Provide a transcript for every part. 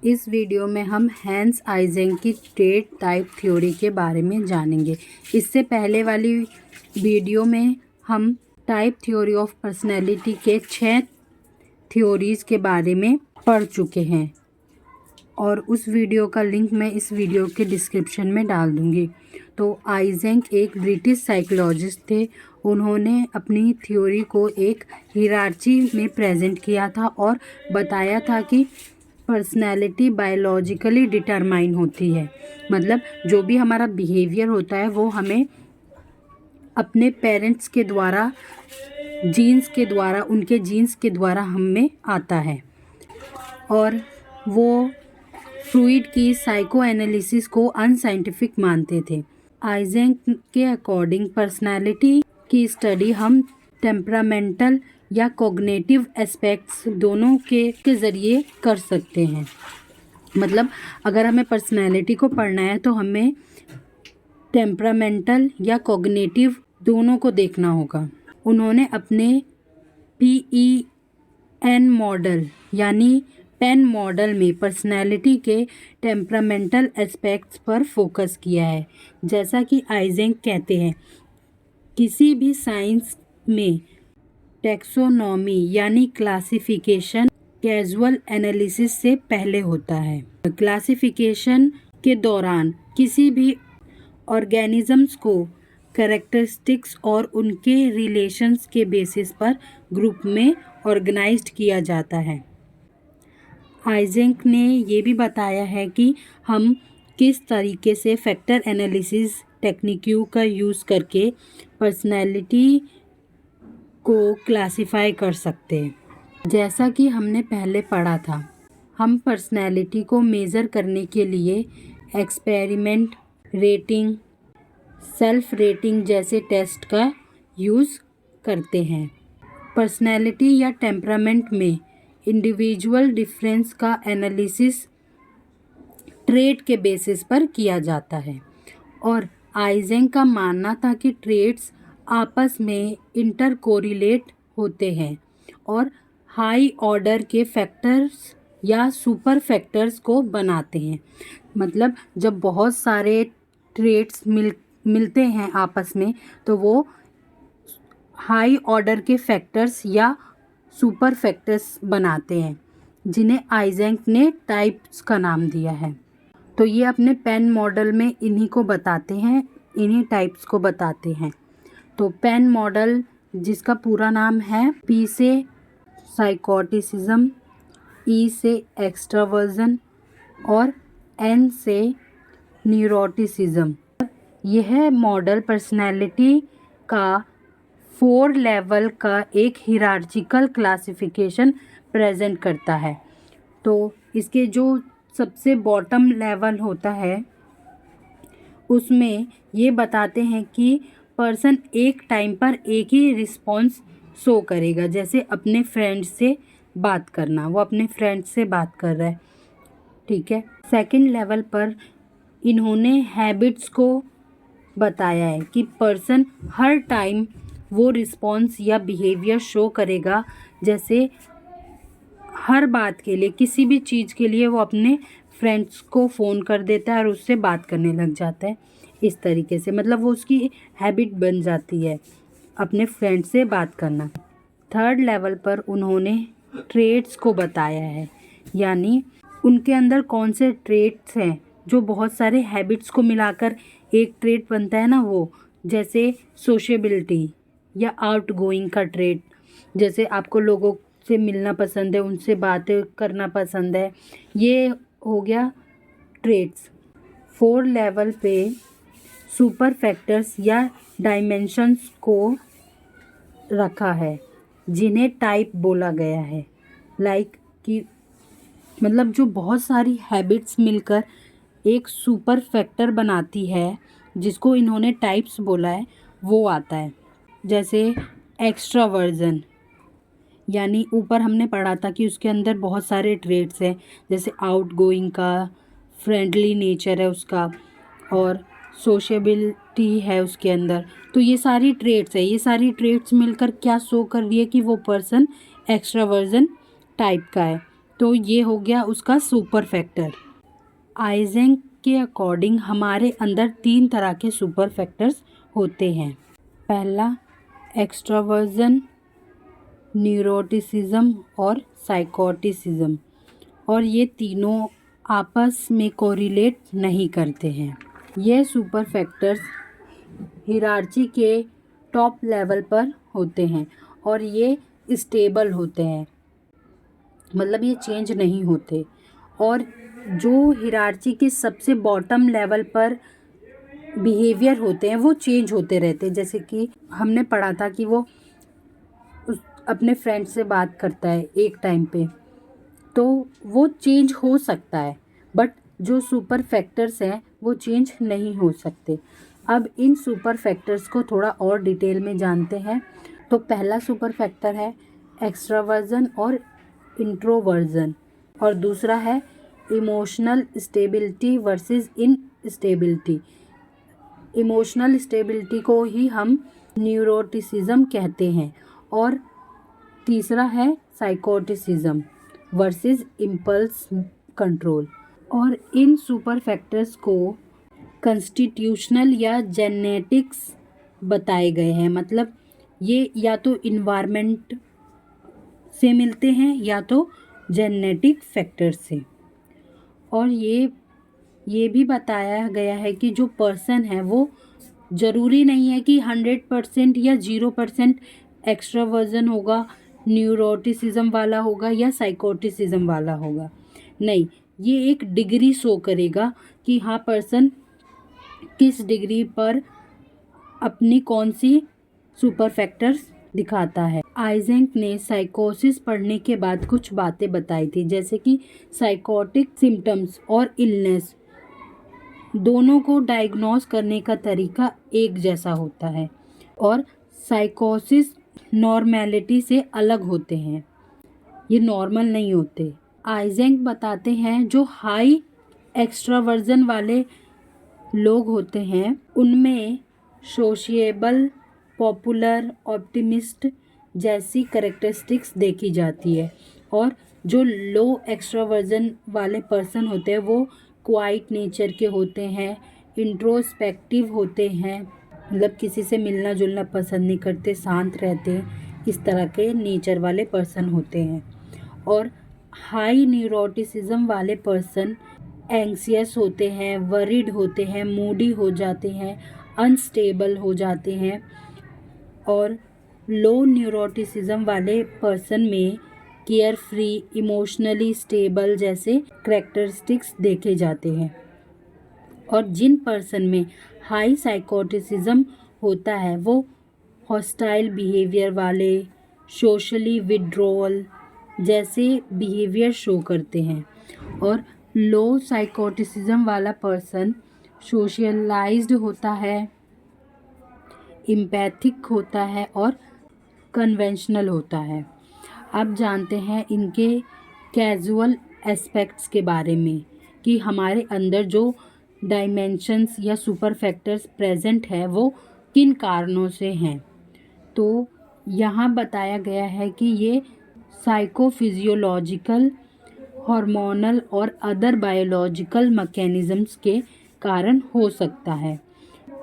इस वीडियो में हम हैंस आइजेंक की ट्रेट टाइप थ्योरी के बारे में जानेंगे। इससे पहले वाली वीडियो में हम टाइप थ्योरी ऑफ पर्सनैलिटी के 6 थ्योरीज़ के बारे में पढ़ चुके हैं और उस वीडियो का लिंक मैं इस वीडियो के डिस्क्रिप्शन में डाल दूँगी। तो आइजेंक एक ब्रिटिश साइकोलॉजिस्ट थे। उन्होंने अपनी थ्योरी को एक हिरार्ची में प्रेजेंट किया था और बताया था कि पर्सनैलिटी बायोलॉजिकली डिटरमाइन होती है। मतलब जो भी हमारा बिहेवियर होता है वो हमें अपने पेरेंट्स के द्वारा, उनके जीन्स के द्वारा हमें आता है। और वो फ्रूइड की साइको एनालिसिस को अनसाइंटिफिक मानते थे। आइजेंक के अकॉर्डिंग पर्सनैलिटी की स्टडी हम टेम्परामेंटल या कॉग्निटिव एस्पेक्ट्स दोनों के ज़रिए कर सकते हैं। मतलब अगर हमें पर्सनैलिटी को पढ़ना है तो हमें टेम्परामेंटल या कॉग्निटिव दोनों को देखना होगा। उन्होंने अपने PEN मॉडल यानी पेन मॉडल में पर्सनैलिटी के टेम्परामेंटल एस्पेक्ट्स पर फोकस किया है। जैसा कि आइजेंक कहते हैं, किसी भी साइंस में टैक्सोनॉमी यानी क्लासिफिकेशन कैजुअल एनालिसिस से पहले होता है। क्लासिफिकेशन के दौरान किसी भी ऑर्गेनिजम्स को कैरेक्टरिस्टिक्स और उनके रिलेशंस के बेसिस पर ग्रुप में ऑर्गेनाइज्ड किया जाता है। आइजेंक ने ये भी बताया है कि हम किस तरीके से फैक्टर एनालिसिस टेक्निक्यों का यूज़ करके पर्सनैलिटी को क्लासिफाई कर सकते हैं। जैसा कि हमने पहले पढ़ा था, हम पर्सनैलिटी को मेज़र करने के लिए एक्सपेरिमेंट, रेटिंग, सेल्फ रेटिंग जैसे टेस्ट का यूज़ करते हैं। पर्सनैलिटी या टेम्परामेंट में इंडिविजुअल डिफरेंस का एनालिसिस ट्रेट के बेसिस पर किया जाता है। और आइजेंक का मानना था कि ट्रेट्स आपस में इंटर कोरिलेट होते हैं और हाई ऑर्डर के फैक्टर्स या सुपर फैक्टर्स को बनाते हैं। मतलब जब बहुत सारे ट्रेट्स मिलते हैं आपस में तो वो हाई ऑर्डर के फैक्टर्स या सुपर फैक्टर्स बनाते हैं, जिन्हें आइजेंक ने टाइप्स का नाम दिया है। तो ये अपने पेन मॉडल में इन्हीं को बताते हैं, इन्हीं टाइप्स को बताते हैं। तो पेन मॉडल, जिसका पूरा नाम है P से साइकोटिसिज्म, E से एक्सट्रावर्जन और N से न्यूरोटिसिज्म। यह मॉडल पर्सनैलिटी का 4 लेवल का एक हिरार्चिकल क्लासिफिकेशन प्रेजेंट करता है। तो इसके जो सबसे बॉटम लेवल होता है उसमें ये बताते हैं कि पर्सन एक टाइम पर एक ही रिस्पॉन्स शो करेगा। जैसे अपने फ्रेंड्स से बात करना, वो अपने फ्रेंड्स से बात कर रहा है, ठीक है। सेकंड लेवल पर इन्होंने हैबिट्स को बताया है कि पर्सन हर टाइम वो रिस्पॉन्स या बिहेवियर शो करेगा। जैसे हर बात के लिए, किसी भी चीज़ के लिए वो अपने फ्रेंड्स को फ़ोन कर देता है और उससे बात करने लग जाता है। इस तरीके से मतलब वो उसकी हैबिट बन जाती है अपने फ्रेंड से बात करना। थर्ड लेवल पर उन्होंने ट्रेट्स को बताया है, यानी उनके अंदर कौन से ट्रेट्स हैं जो बहुत सारे हैबिट्स को मिलाकर एक ट्रेट बनता है ना, वो जैसे सोशेबिलिटी या आउटगोइंग का ट्रेट। जैसे आपको लोगों से मिलना पसंद है, उनसे बातें करना पसंद है, ये हो गया ट्रेट्स। 4 लेवल पे सुपर फैक्टर्स या डायमेंशंस को रखा है, जिन्हें टाइप बोला गया है। लाइक कि मतलब जो बहुत सारी हैबिट्स मिलकर एक सुपर फैक्टर बनाती है, जिसको इन्होंने टाइप्स बोला है, वो आता है। जैसे एक्स्ट्रावर्जन, यानी ऊपर हमने पढ़ा था कि उसके अंदर बहुत सारे ट्रेट्स हैं, जैसे आउटगोइंग का, फ्रेंडली नेचर है उसका और सोशेबिलिटी है उसके अंदर। तो ये सारी ट्रेट्स है, ये सारी ट्रेट्स मिलकर क्या शो कर रही है कि वो पर्सन एक्स्ट्रावर्जन टाइप का है। तो ये हो गया उसका सुपर फैक्टर। आइजेंक के अकॉर्डिंग हमारे अंदर 3 तरह के सुपर फैक्टर्स होते हैं। पहला एक्सट्रावर्जन, न्यूरोटिसिज्म और साइकोटिसिज्म, और ये तीनों आपस में कोरिलेट नहीं करते हैं। ये सुपर फैक्टर्स हिरार्ची के टॉप लेवल पर होते हैं और ये स्टेबल होते हैं, मतलब ये चेंज नहीं होते। और जो हिरार्ची के सबसे बॉटम लेवल पर बिहेवियर होते हैं वो चेंज होते रहते हैं। जैसे कि हमने पढ़ा था कि वो अपने फ्रेंड से बात करता है एक टाइम पे, तो वो चेंज हो सकता है, बट जो सुपर फैक्टर्स हैं वो चेंज नहीं हो सकते। अब इन सुपर फैक्टर्स को थोड़ा और डिटेल में जानते हैं। तो पहला सुपर फैक्टर है एक्सट्रावर्जन और इंट्रोवर्जन, और दूसरा है emotional stability versus instability. Emotional stability को ही हम न्यूरोटिसिज्म कहते हैं, और तीसरा है साइकोटिसिज्म वर्सेस इम्पल्स कंट्रोल। और इन सुपर फैक्टर्स को कॉन्स्टिट्यूशनल या जेनेटिक्स बताए गए हैं, मतलब ये या तो इन्वायरमेंट से मिलते हैं या तो जेनेटिक फैक्टर से। और ये भी बताया गया है कि जो पर्सन है वो ज़रूरी नहीं है कि 100% या 0% एक्स्ट्रावर्जन होगा, न्यूरोटिसिज्म वाला होगा या साइकोटिसिज्म वाला होगा। नहीं, ये एक डिग्री शो करेगा कि हाँ पर्सन किस डिग्री पर अपनी कौन सी सुपर फैक्टर्स दिखाता है। आइजेंक ने साइकोसिस पढ़ने के बाद कुछ बातें बताई थी, जैसे कि साइकोटिक सिम्टम्स और इलनेस दोनों को डायग्नोस करने का तरीका एक जैसा होता है, और साइकोसिस नॉर्मेलिटी से अलग होते हैं, ये नॉर्मल नहीं होते। आइजेंक बताते हैं जो हाई एक्स्ट्रावर्जन वाले लोग होते हैं उनमें सोशिएबल, पॉपुलर, ऑप्टिमिस्ट जैसी कैरेक्टरिस्टिक्स देखी जाती है, और जो लो एक्स्ट्रावर्जन वाले पर्सन होते हैं वो क्वाइट नेचर के होते हैं, इंट्रोस्पेक्टिव होते हैं, मतलब किसी से मिलना जुलना पसंद नहीं करते, शांत रहते हैं, इस तरह के नेचर वाले पर्सन होते हैं। और हाई न्यूरोटिसिज्म वाले पर्सन एंग्सियस होते हैं, वरीड होते हैं, मूडी हो जाते हैं, अनस्टेबल हो जाते हैं। और लो न्यूरोटिसिज्म वाले पर्सन में केयर फ्री, इमोशनली स्टेबल जैसे करैक्टरिस्टिक्स देखे जाते हैं। और जिन पर्सन में हाई साइकोटिसिज्म होता है वो हॉस्टाइल बिहेवियर वाले, सोशली विड्रॉल जैसे बिहेवियर शो करते हैं। और लो साइकोटिसिज्म वाला पर्सन सोशलाइज्ड होता है, एम्पैथिक होता है और कन्वेंशनल होता है। अब जानते हैं इनके कैजुअल एस्पेक्ट्स के बारे में कि हमारे अंदर जो डायमेंशंस या सुपर फैक्टर्स प्रेजेंट है वो किन कारणों से हैं। तो यहाँ बताया गया है कि ये साइकोफिजियोलॉजिकल, हार्मोनल और अदर बायोलॉजिकल मैकेनिज़म्स के कारण हो सकता है।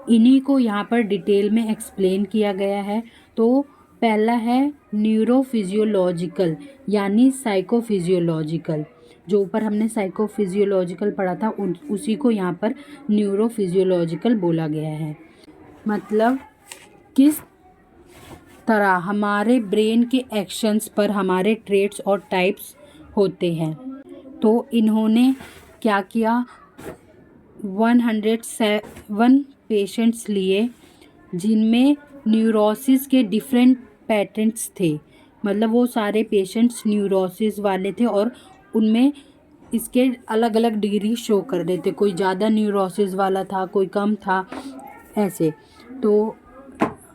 इन्हीं को यहाँ पर डिटेल में एक्सप्लेन किया गया है। तो पहला है न्यूरोफिजियोलॉजिकल यानी साइकोफिजियोलॉजिकल, जो ऊपर हमने साइकोफिजियोलॉजिकल पढ़ा था उसी को यहाँ पर न्यूरोफिजियोलॉजिकल बोला गया है। मतलब किस तरह हमारे ब्रेन के एक्शंस पर हमारे ट्रेट्स और टाइप्स होते हैं। तो इन्होंने क्या किया, 107 पेशेंट्स लिए जिनमें न्यूरोसिस के डिफरेंट पैटर्न्स थे, मतलब वो सारे पेशेंट्स न्यूरोसिस वाले थे और उनमें इसके अलग अलग डिग्री शो कर रहे थे, कोई ज़्यादा न्यूरोसिस वाला था, कोई कम था, ऐसे। तो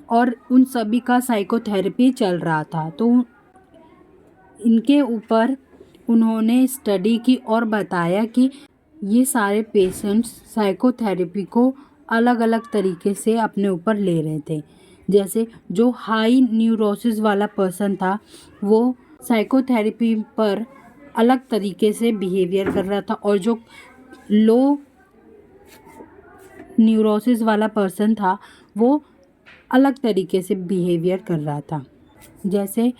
और उन सभी का साइकोथेरेपी चल रहा था। तो इनके ऊपर उन्होंने स्टडी की और बताया कि ये सारे पेशेंट्स साइकोथेरेपी को अलग अलग तरीके से अपने ऊपर ले रहे थे। जैसे जो हाई न्यूरोसिस वाला पर्सन था वो साइकोथेरेपी पर अलग तरीके से बिहेवियर कर रहा था और जो लो न्यूरोसिस वाला पर्सन था वो अलग तरीके से बिहेवियर कर रहा था। जैसे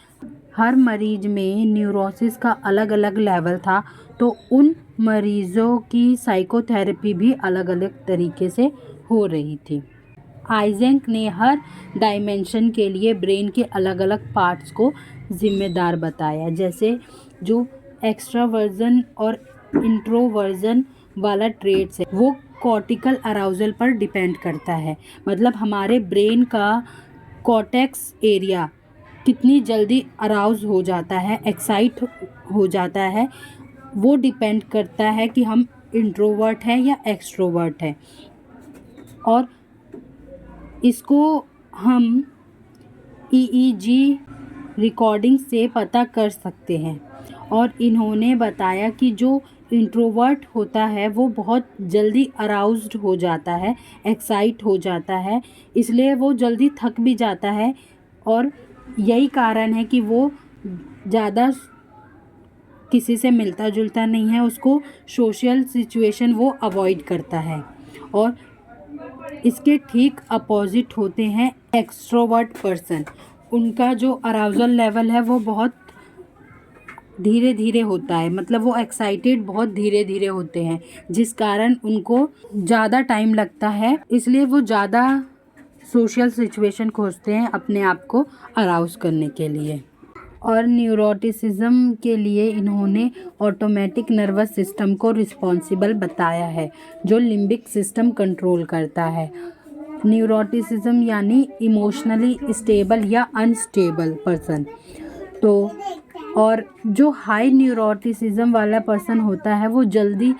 हर मरीज में न्यूरोसिस का अलग अलग लेवल था, तो उन मरीज़ों की साइकोथेरेपी भी अलग अलग तरीके से हो रही थी। आइजेंक ने हर डायमेंशन के लिए ब्रेन के अलग अलग पार्ट्स को जिम्मेदार बताया। जैसे जो एक्स्ट्रावर्जन और इंट्रोवर्जन वाला ट्रेट्स है वो कॉर्टिकल अराउजल पर डिपेंड करता है। मतलब हमारे ब्रेन का कॉर्टेक्स एरिया कितनी जल्दी अराउज हो जाता है, एक्साइट हो जाता है, वो डिपेंड करता है कि हम इंट्रोवर्ट हैं या एक्सट्रोवर्ट हैं। और इसको हम ईईजी रिकॉर्डिंग से पता कर सकते हैं। और इन्होंने बताया कि जो इंट्रोवर्ट होता है वो बहुत जल्दी अराउज्ड हो जाता है, एक्साइट हो जाता है, इसलिए वो जल्दी थक भी जाता है और यही कारण है कि वो ज़्यादा किसी से मिलता जुलता नहीं है, उसको सोशल सिचुएशन वो अवॉइड करता है। और इसके ठीक अपोजिट होते हैं एक्सट्रोवर्ट पर्सन। उनका जो अराउजल लेवल है वो बहुत धीरे धीरे होता है, मतलब वो एक्साइटेड बहुत धीरे धीरे होते हैं, जिस कारण उनको ज़्यादा टाइम लगता है, इसलिए वो ज़्यादा सोशल सिचुएशन खोजते हैं अपने आप को अराउज करने के लिए। और न्यूरोटिसिज्म के लिए इन्होंने ऑटोमेटिक नर्वस सिस्टम को रिस्पॉन्सिबल बताया है, जो लिम्बिक सिस्टम कंट्रोल करता है। न्यूरोटिसिज्म यानी इमोशनली स्टेबल या अनस्टेबल पर्सन। तो और जो हाई न्यूरोटिसिज्म वाला पर्सन होता है वो जल्दी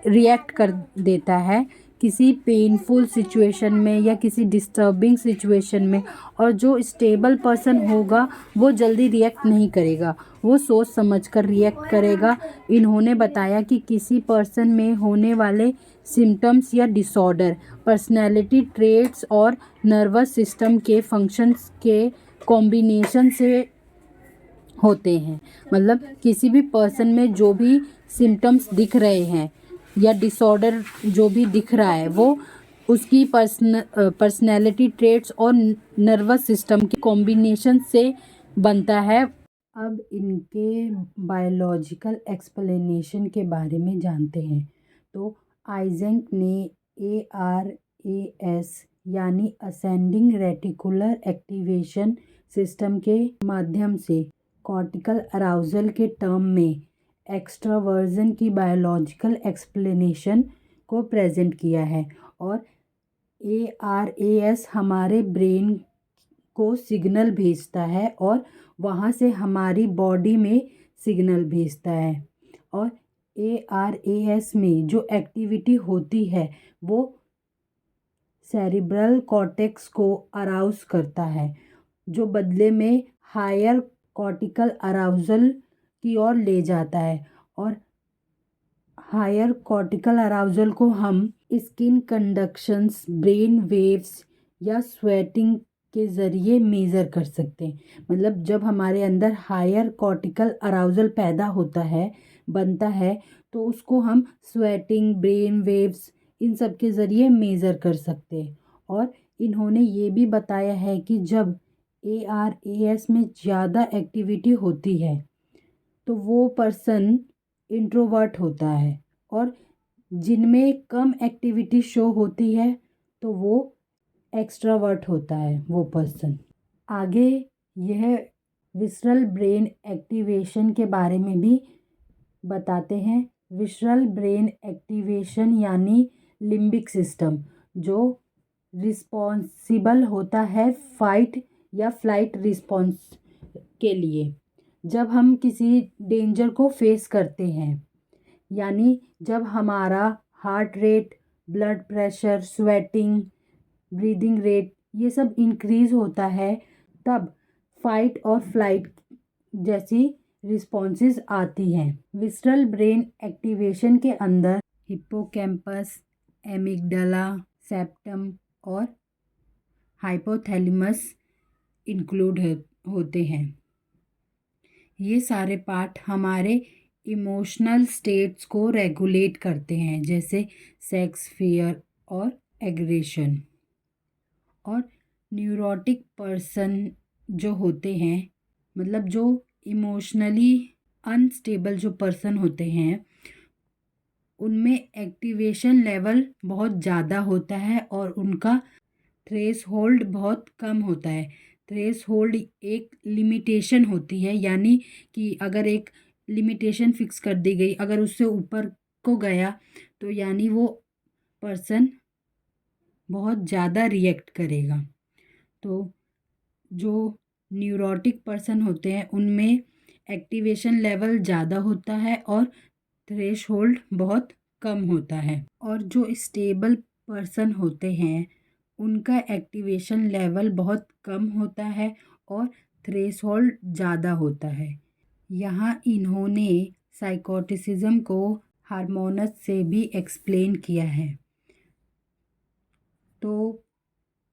रिएक्ट कर देता है किसी पेनफुल सिचुएशन में या किसी डिस्टर्बिंग सिचुएशन में। और जो स्टेबल पर्सन होगा वो जल्दी रिएक्ट नहीं करेगा, वो सोच समझ कर रिएक्ट करेगा। इन्होंने बताया कि किसी पर्सन में होने वाले सिम्टम्स या डिसऑर्डर पर्सनैलिटी ट्रेट्स और नर्वस सिस्टम के फंक्शंस के कॉम्बिनेशन से होते हैं। मतलब किसी भी पर्सन में जो भी सिम्टम्स दिख रहे हैं या डिसऑर्डर जो भी दिख रहा है वो उसकी पर्सनैलिटी ट्रेट्स और नर्वस सिस्टम के कॉम्बिनेशन से बनता है। अब इनके बायोलॉजिकल एक्सप्लेनेशन के बारे में जानते हैं। तो आइजेंक ने ARAS यानी असेंडिंग रेटिकुलर एक्टिवेशन सिस्टम के माध्यम से कॉर्टिकल अराउजल के टर्म में एक्स्ट्रावर्जन की बायोलॉजिकल एक्सप्लेनेशन को प्रेजेंट किया है। और ARAS हमारे ब्रेन को सिग्नल भेजता है और वहाँ से हमारी बॉडी में सिग्नल भेजता है। और ARAS में जो एक्टिविटी होती है वो सेरिब्रल कॉर्टेक्स को अराउज करता है, जो बदले में हायर कॉर्टिकल अराउजल की ओर ले जाता है। और हायर कॉर्टिकल अराउजल को हम स्किन कंडक्शंस, ब्रेन वेव्स या स्वेटिंग के ज़रिए मेज़र कर सकते हैं। मतलब जब हमारे अंदर हायर कॉर्टिकल अराउजल पैदा होता है, बनता है, तो उसको हम स्वेटिंग, ब्रेन वेव्स इन सब के ज़रिए मेज़र कर सकते हैं। और इन्होंने ये भी बताया है कि जब ARAS में ज़्यादा एक्टिविटी होती है तो वो पर्सन इंट्रोवर्ट होता है, और जिनमें कम एक्टिविटी शो होती है तो वो एक्स्ट्रावर्ट होता है वो पर्सन। आगे यह विसरल ब्रेन एक्टिवेशन के बारे में भी बताते हैं। विसरल ब्रेन एक्टिवेशन यानी लिम्बिक सिस्टम, जो रिस्पॉन्सिबल होता है फाइट या फ्लाइट रिस्पॉन्स के लिए। जब हम किसी डेंजर को फेस करते हैं, यानी जब हमारा heart rate, blood pressure, sweating, breathing rate ये सब इंक्रीज़ होता है, तब फाइट और फ्लाइट जैसी रिस्पॉन्सेज आती हैं। विसरल ब्रेन एक्टिवेशन के अंदर हिप्पोकैम्पस, एमिगडाला, सेप्टम और हाइपोथैलेमस इंक्लूड होते हैं। ये सारे पार्ट हमारे इमोशनल स्टेट्स को रेगुलेट करते हैं, जैसे सेक्स, फियर और एग्रेशन। और न्यूरोटिक पर्सन जो होते हैं, मतलब जो इमोशनली अनस्टेबल जो पर्सन होते हैं, उनमें एक्टिवेशन लेवल बहुत ज़्यादा होता है और उनका थ्रेस होल्ड बहुत कम होता है। थ्रेस होल्ड एक लिमिटेशन होती है, यानी कि अगर एक लिमिटेशन फिक्स कर दी गई, अगर उससे ऊपर को गया तो यानी वो पर्सन बहुत ज़्यादा रिएक्ट करेगा। तो जो न्यूरोटिक पर्सन होते हैं उनमें एक्टिवेशन लेवल ज़्यादा होता है और थ्रेशहोल्ड बहुत कम होता है। और जो स्टेबल पर्सन होते हैं उनका एक्टिवेशन लेवल बहुत कम होता है और थ्रेशहोल्ड ज़्यादा होता है। यहाँ इन्होंने साइकोटिसिज्म को हार्मोनस से भी एक्सप्लेन किया है। तो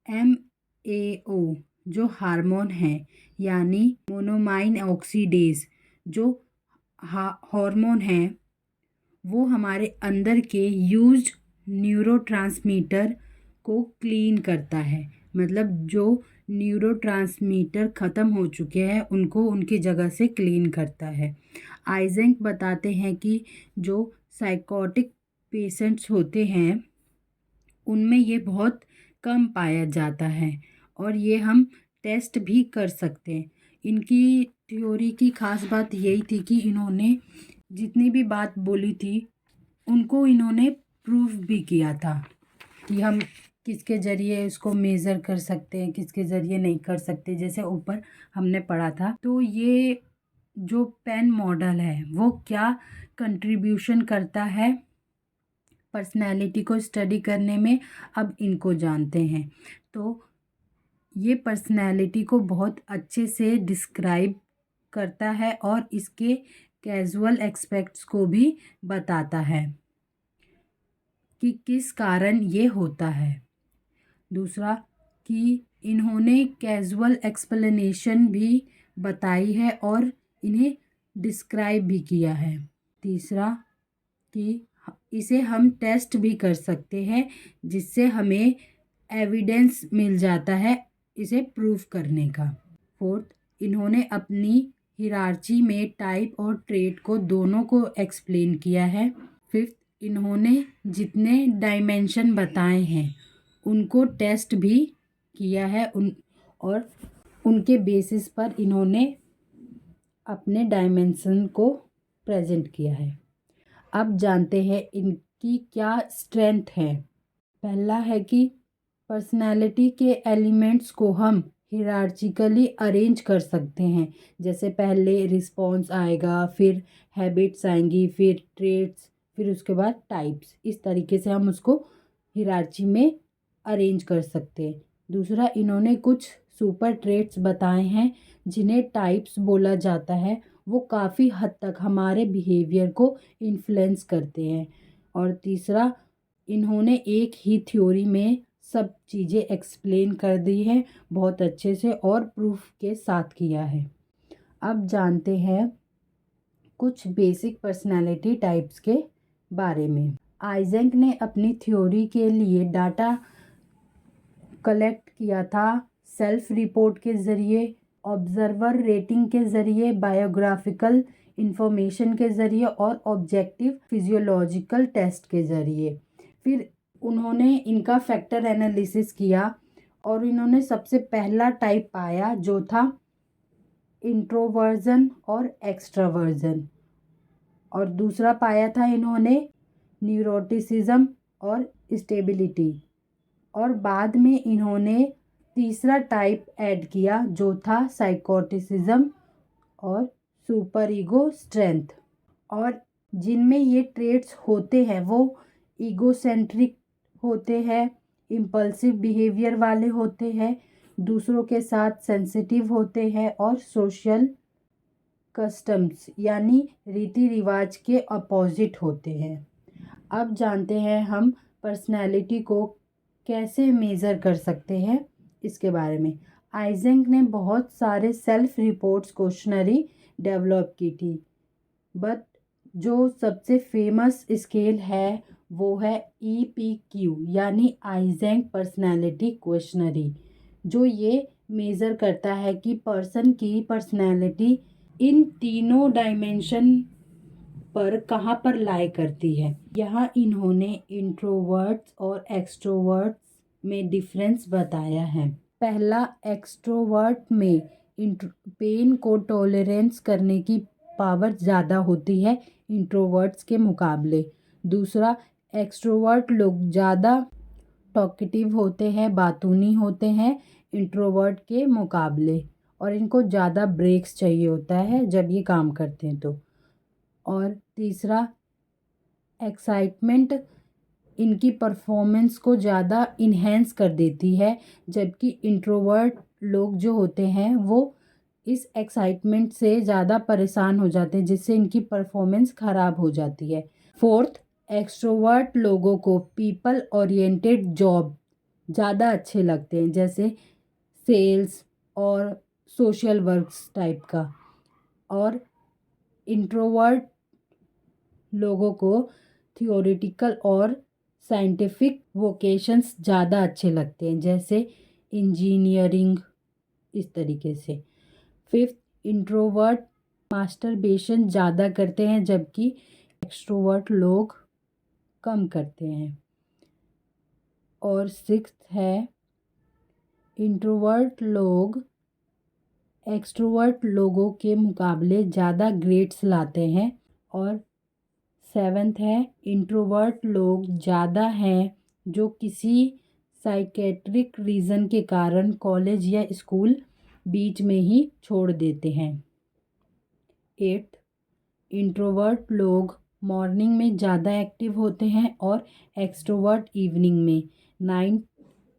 MAO जो हार्मोन है, यानी मोनोमाइन ऑक्सीडेज जो हार्मोन है, वो हमारे अंदर के यूज्ड न्यूरोट्रांसमीटर को क्लीन करता है। मतलब जो न्यूरोट्रांसमीटर ख़त्म हो चुके हैं उनको उनकी जगह से क्लीन करता है। आइजेंक बताते हैं कि जो साइकोटिक पेशेंट्स होते हैं उनमें ये बहुत कम पाया जाता है और ये हम टेस्ट भी कर सकते हैं। इनकी थ्योरी की ख़ास बात यही थी कि इन्होंने जितनी भी बात बोली थी उनको इन्होंने प्रूफ भी किया था कि हम किसके ज़रिए इसको मेज़र कर सकते हैं, किसके ज़रिए नहीं कर सकते, जैसे ऊपर हमने पढ़ा था। तो ये जो पेन मॉडल है वो क्या कंट्रीब्यूशन करता है पर्सनैलिटी को स्टडी करने में, अब इनको जानते हैं। तो ये पर्सनैलिटी को बहुत अच्छे से डिस्क्राइब करता है और इसके कैजुअल एस्पेक्ट्स को भी बताता है कि किस कारण ये होता है। दूसरा कि इन्होंने कैजुअल एक्सप्लेनेशन भी बताई है और इन्हें डिस्क्राइब भी किया है। तीसरा कि इसे हम टेस्ट भी कर सकते हैं जिससे हमें एविडेंस मिल जाता है इसे प्रूफ करने का। फोर्थ, इन्होंने अपनी हिरार्ची में टाइप और ट्रेट को दोनों को एक्सप्लेन किया है। फिफ्थ, इन्होंने जितने डायमेंशन बताए हैं उनको टेस्ट भी किया है और उनके बेसिस पर इन्होंने अपने डायमेंशन को प्रेजेंट किया है। अब जानते हैं इनकी क्या स्ट्रेंथ है। पहला है कि पर्सनालिटी के एलिमेंट्स को हम हिरार्चिकली अरेंज कर सकते हैं। जैसे पहले रिस्पॉन्स आएगा, फिर हैबिट्स आएंगी, फिर ट्रेट्स, फिर उसके बाद टाइप्स। इस तरीके से हम उसको हिरार्ची में अरेंज कर सकते हैं। दूसरा, इन्होंने कुछ सुपर ट्रेट्स बताए हैं जिन्हें टाइप्स बोला जाता है। वो काफ़ी हद तक हमारे बिहेवियर को इन्फ्लुएंस करते हैं। और तीसरा, इन्होंने एक ही थ्योरी में सब चीज़ें एक्सप्लेन कर दी है बहुत अच्छे से और प्रूफ के साथ किया है। अब जानते हैं कुछ बेसिक पर्सनालिटी टाइप्स के बारे में। आइजेंक ने अपनी थ्योरी के लिए डाटा कलेक्ट किया था सेल्फ रिपोर्ट के ज़रिए, ऑब्जर्वर रेटिंग के ज़रिए, बायोग्राफिकल इंफॉर्मेशन के ज़रिए और ऑब्जेक्टिव फिजियोलॉजिकल टेस्ट के ज़रिए। फिर उन्होंने इनका फैक्टर एनालिसिस किया और इन्होंने सबसे पहला टाइप पाया जो था इंट्रोवर्जन और एक्सट्रावर्जन, और दूसरा पाया था इन्होंने न्यूरोटिसिज्म और स्टेबिलिटी, और बाद में इन्होंने तीसरा टाइप ऐड किया जो था साइकोटिसिज्म और सुपर ईगो स्ट्रेंथ। और जिनमें ये ट्रेट्स होते हैं वो ईगोसेंट्रिक होते हैं, इम्पल्सिव बिहेवियर वाले होते हैं, दूसरों के साथ सेंसिटिव होते हैं और सोशल कस्टम्स यानी रीति रिवाज के अपोजिट होते हैं। अब जानते हैं हम पर्सनैलिटी को कैसे मेज़र कर सकते हैं इसके बारे में। आइजेंक ने बहुत सारे सेल्फ रिपोर्ट्स क्वेश्चनरी डेवलप की थी, बट जो सबसे फेमस स्केल है वो है EPQ यानी आइजेंक पर्सनालिटी क्वेश्चनरी, जो ये मेज़र करता है कि पर्सन की पर्सनालिटी इन तीनों डायमेंशन पर कहाँ पर लाई करती है। यहाँ इन्होंने इंट्रोवर्ट्स और एक्सट्रोवर्ट्स में डिफरेंस बताया है। पहला, एक्सट्रोवर्ट में पेन को टॉलरेंस करने की पावर ज़्यादा होती है इंट्रोवर्ट्स के मुकाबले। दूसरा, एक्सट्रोवर्ट लोग ज़्यादा टॉकेटिव होते हैं, बातूनी होते हैं इंट्रोवर्ट के मुकाबले, और इनको ज़्यादा ब्रेक्स चाहिए होता है जब ये काम करते हैं तो। और तीसरा, एक्साइटमेंट इनकी परफॉर्मेंस को ज़्यादा इन्हेंस कर देती है, जबकि इंट्रोवर्ट लोग जो होते हैं वो इस एक्साइटमेंट से ज़्यादा परेशान हो जाते हैं, जिससे इनकी परफॉर्मेंस ख़राब हो जाती है। फोर्थ, एक्सट्रोवर्ट लोगों को पीपल ओरिएंटेड जॉब ज़्यादा अच्छे लगते हैं, जैसे सेल्स और सोशल वर्क्स टाइप का। और इंट्रोवर्ट लोगों को थियोरेटिकल और साइंटिफिक वोकेशंस ज़्यादा अच्छे लगते हैं, जैसे इंजीनियरिंग, इस तरीके से। फिफ्थ, इंट्रोवर्ट मास्टरबेशन ज़्यादा करते हैं, जबकि एक्सट्रोवर्ट लोग कम करते हैं। और सिक्स्थ है, इंट्रोवर्ट लोग एक्सट्रोवर्ट लोगों के मुकाबले ज़्यादा ग्रेड्स लाते हैं। और सेवेंथ है, इंट्रोवर्ट लोग ज़्यादा हैं जो किसी साइकेट्रिक रीज़न के कारण कॉलेज या स्कूल बीच में ही छोड़ देते हैं। एट्थ, इंट्रोवर्ट लोग मॉर्निंग में ज़्यादा एक्टिव होते हैं और एक्सट्रोवर्ट इवनिंग में। नाइन्थ,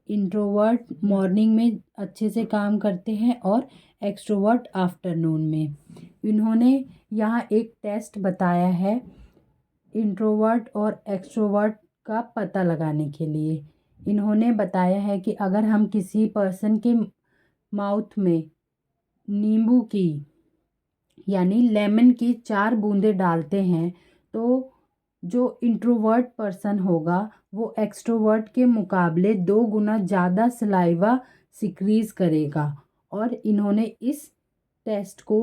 इंट्रोवर्ट मॉर्निंग में अच्छे से काम करते हैं और एक्सट्रोवर्ट आफ्टरनून में। इन्होंने यहाँ एक टेस्ट बताया है इंट्रोवर्ट और एक्सट्रोवर्ट का पता लगाने के लिए। इन्होंने बताया है कि अगर हम किसी पर्सन के माउथ में नींबू की यानी लेमन की 4 बूंदें डालते हैं तो जो इंट्रोवर्ट पर्सन होगा वो एक्सट्रोवर्ट के मुकाबले 2 गुना ज़्यादा सलाइवा सिक्रीज करेगा। और इन्होंने इस टेस्ट को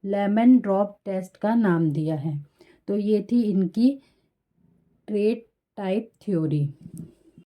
लेमन ड्रॉप टेस्ट का नाम दिया है। तो ये थी इनकी ट्रेट टाइप थ्योरी।